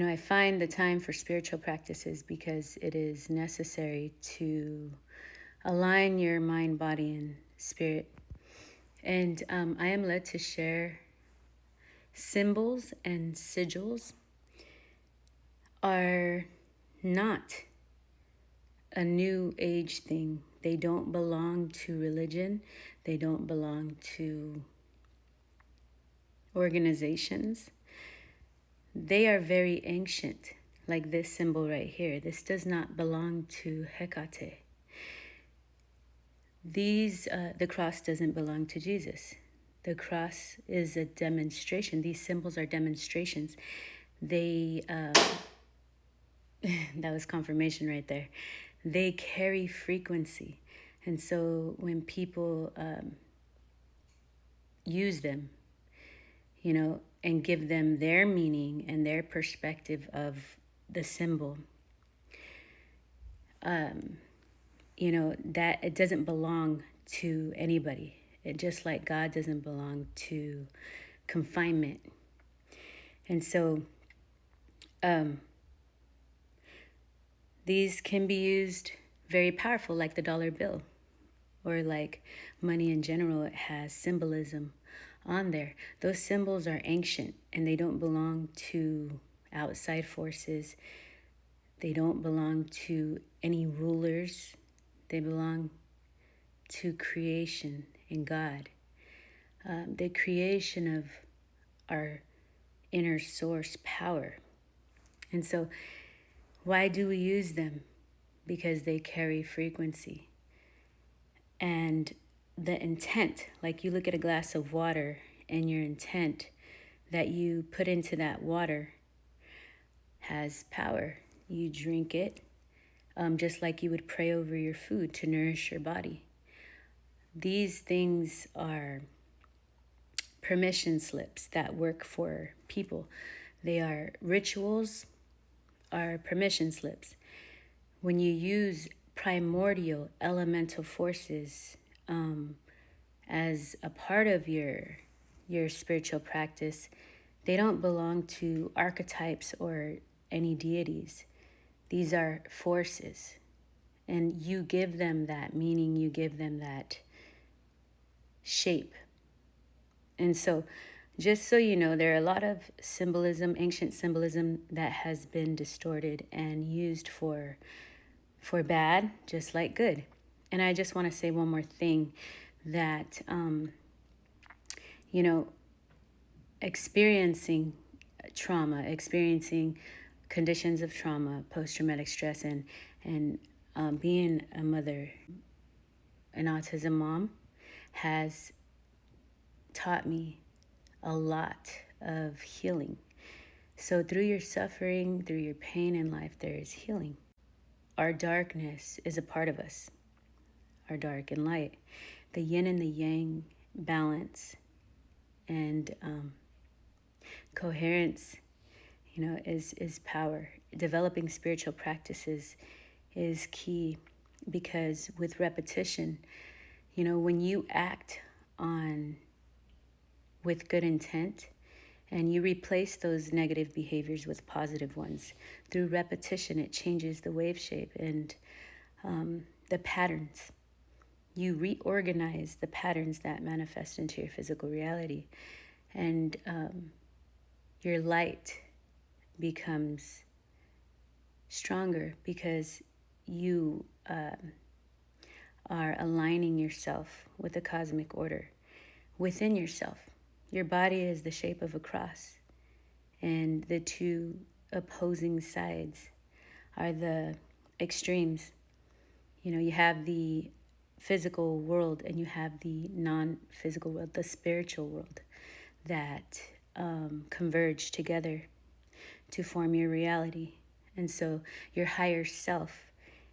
I find the time for spiritual practices because it is necessary to align your mind, body, and spirit. And I am led to share symbols and sigils are not a new age thing. They don't belong to religion. They don't belong to organizations. They are very ancient, like this symbol right here. This does not belong to Hecate. The cross doesn't belong to Jesus. The cross is a demonstration. These symbols are demonstrations. They, that was confirmation right there. They carry frequency. And so when people use them, and give them their meaning and their perspective of the symbol, that it doesn't belong to anybody. It just like God doesn't belong to confinement. And so these can be used very powerful, like the dollar bill, or like money in general. It has symbolism on there. Those symbols are ancient and they don't belong to outside forces. They don't belong to any rulers. They belong to creation and God. The creation of our inner source power. And so why do we use them? Because they carry frequency. And the intent, like you look at a glass of water and your intent that you put into that water has power. You drink it just like you would pray over your food to nourish your body. These things are permission slips that work for people. They are rituals, are permission slips. When you use primordial elemental forces as a part of your spiritual practice, they don't belong to archetypes or any deities. These are forces. And you give them that meaning, you give them that shape. And so, just so you know, there are a lot of symbolism, ancient symbolism, that has been distorted and used for bad, just like good. And I just want to say one more thing, that, experiencing trauma, experiencing conditions of trauma, post-traumatic stress, and being a mother, an autism mom, has taught me a lot of healing. So through your suffering, through your pain in life, there is healing. Our darkness is a part of us, our dark and light. The yin and the yang balance and coherence, is power. Developing spiritual practices is key, because with repetition, when you act on with good intent and you replace those negative behaviors with positive ones, through repetition, it changes the wave shape and the patterns. You reorganize the patterns that manifest into your physical reality, and your light becomes stronger because you are aligning yourself with the cosmic order within yourself. Your body is the shape of a cross, and the two opposing sides are the extremes. You have the physical world and you have the non-physical world, the spiritual world, that converge together to form your reality. And so your higher self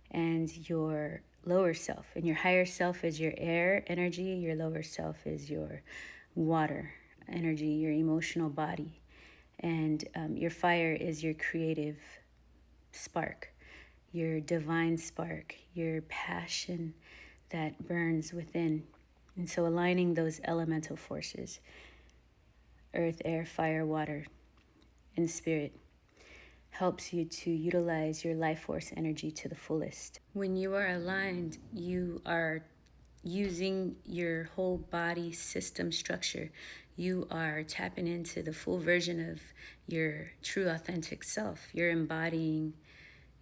and your lower self, and your higher self is your air energy, your lower self is your water energy, your emotional body, and your fire is your creative spark, your divine spark, your passion that burns within. And so aligning those elemental forces, earth, air, fire, water, and spirit, helps you to utilize your life force energy to the fullest. When you are aligned, you are using your whole body system structure. You are tapping into the full version of your true authentic self. You're embodying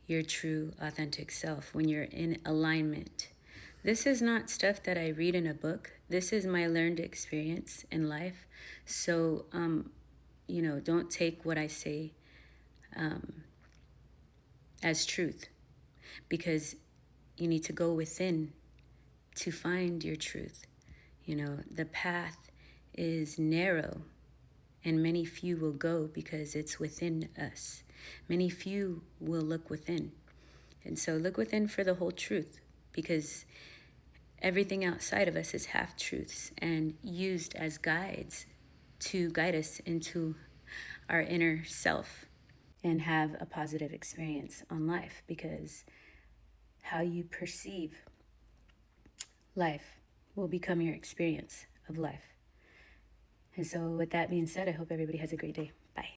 your true authentic self when you're in alignment. This is not stuff that I read in a book. This is my learned experience in life. So, don't take what I say as truth, because you need to go within to find your truth. The path is narrow and many few will go because it's within us. Many few will look within. And so look within for the whole truth, because everything outside of us is half truths and used as guides to guide us into our inner self and have a positive experience on life, because how you perceive life will become your experience of life. And so with that being said, I hope everybody has a great day. Bye.